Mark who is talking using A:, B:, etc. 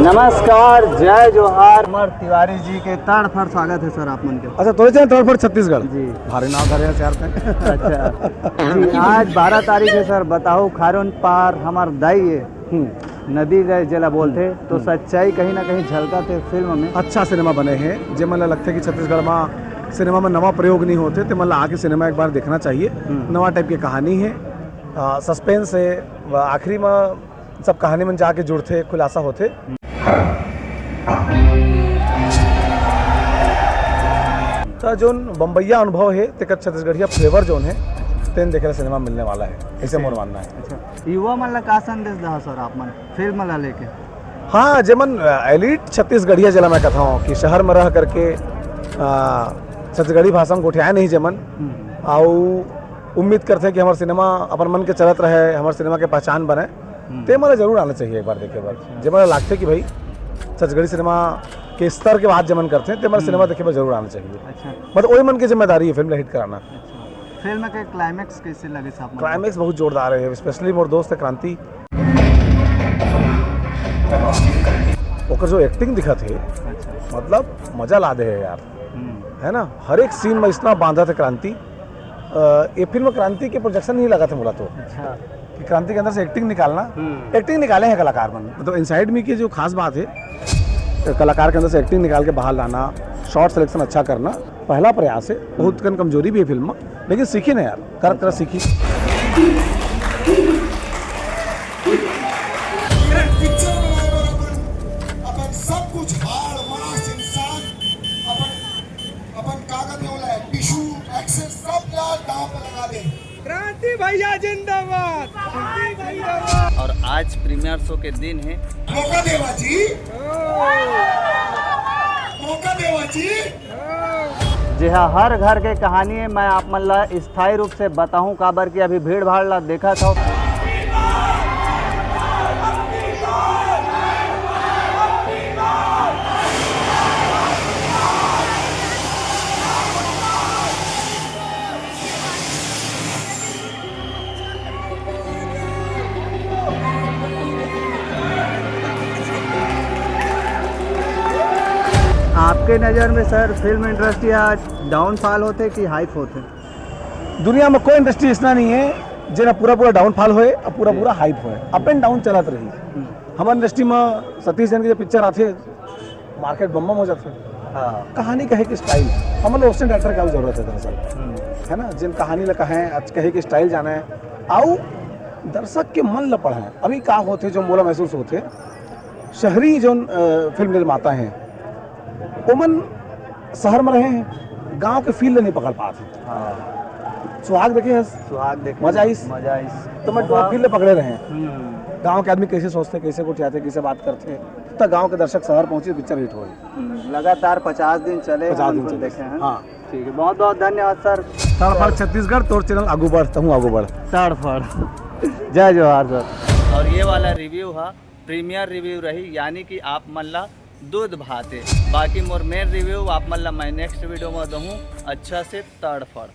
A: नमस्कार, जय जोहार। अमर तिवारी जी के तड़फड़ स्वागत है सर आप मन के।
B: अच्छा, तो तड़फड़ छत्तीसगढ़
A: जी,
B: भारी नाम धरे हैं यार पे।
A: अच्छा जी, आज 12 तारीख है सर। बताओ खारून पार हमार दाई है नदी गए जला बोलते तो सच्चाई कहीं ना कहीं झलका थे फिल्म में।
B: अच्छा सिनेमा बने हैं जे मन लगता है कि छत्तीसगढ़ में सिनेमा में नवा प्रयोग नहीं होते तो मतलब आके सिनेमा एक बार देखना चाहिए। नवा टाइप की कहानी है, सस्पेंस है, आखिरी में सब कहानी में जाके जुड़ते खुलासा होते। तो जो बम्बैया अनुभव है तेकर छत्तीसगढ़िया फ्लेवर जोन है तेन देखे सिनेमा मिलने वाला है, ऐसे मोर मानना है।
A: अच्छा, युवा मन ला का संदेश दा सर आप मन फिल्म ला लेके?
B: हाँ, जेमन एलिट छत्तीसगढ़िया जिला मैं कहता हूँ कि शहर में रह करके छत्तीसगढ़ी भाषा में गोठियाए नहीं जेमन और उम्मीद करते हैं कि हमारे सिनेमा अपन मन के चलत रहे, हमारे सिनेमा के पहचान बने, ते मतलब जरूर आना चाहिए एक बार देखे बार। जब मतलब लगते कि भाई छत्तीसगढ़ी सिनेमा के स्तर के बात जमन करते हैं तो मतलब सिनेमा देखे बार जरूर आना चाहिए।
A: अच्छा,
B: मतलब वही मन की जिम्मेदारी है फिल्म हिट कराना।
A: अच्छा, फिल्म के क्लाइमैक्स कैसे लगे साहब?
B: क्लाइमैक्स बहुत जोरदार है, स्पेशली मोर दोस्त है क्रांति, ओकर जो एक्टिंग दिखा थे मतलब मजा ला दे है यार, है ना। हर एक सीन में इतना बांधा था क्रांति। ये फिल्म क्रांति के प्रोजेक्शन नहीं लगा था बोला तो।
A: अच्छा,
B: कि क्रांति के अंदर से एक्टिंग निकालना, एक्टिंग निकाले हैं कलाकार मन। मतलब इनसाइड में की जो खास बात है कलाकार के अंदर से एक्टिंग निकाल के बाहर लाना, शॉर्ट सिलेक्शन अच्छा करना, पहला प्रयास है। बहुत कम कमजोरी भी है फिल्म में, लेकिन सीखी ना यार, कर सीखी।
C: क्रांति भैया जिंदाबाद।
A: और आज प्रीमियर शो के दिन है।
D: मौका देवा जी, मौका देवा जी।
A: जी हाँ, हर घर के कहानी है। मैं आप मन ला स्थायी रूप से बताऊं काबर की अभी भीड़ भाड़ ला देखा था। आपके नज़र में सर फिल्म इंडस्ट्री आज डाउनफॉल होते कि हाइप होते?
B: दुनिया में कोई इंडस्ट्री इतना नहीं है जो पूरा डाउनफॉल होए और पूरा हाइप होए, अप एंड डाउन चलत रही। हमारे इंडस्ट्री में सतीश जैन के जो पिक्चर आते मार्केट बम हो जाते। हाँ, कहानी कहे की स्टाइल हमारे ऑप्शन डायरेक्टर का जरूरत है दरअसल, है ना। जिन कहानी ला कहें कहे की स्टाइल जाना है आओ दर्शक के मन ला पढ़े। अभी का होते जो मोला महसूस होते शहरी जो फिल्म निर्माता हैं ओमन शहर में रहे हैं, गांव के फील्ड नहीं पकड़ पाते। हाँ, सुहाग देखे,
A: सुहाग देखे,
B: मजा आई तो मैं फील्ड पकड़े रहे। गांव के आदमी कैसे सोचते, कैसे उठाते, कैसे बात करते, तो गांव के दर्शक शहर पहुंचे, पिक्चर हिट हो गई।
A: लगातार 50 दिन चले,
B: 50 दिन चले
A: देखे हैं।
B: हाँ
A: ठीक है, बहुत बहुत धन्यवाद सर।
B: तड़फड़ छत्तीसगढ़ तोर चैनल आगू बढ़ता हूँ, आगू बढ़
A: तड़फड़। जय जोहार सर। और ये वाला रिव्यू है प्रीमियर रिव्यू रही, यानी कि आप मल्ला दूध भाते। बाकी मोर मेन रिव्यू आप मल्ला मैं नेक्स्ट वीडियो में दूँ अच्छा से तड़फड़।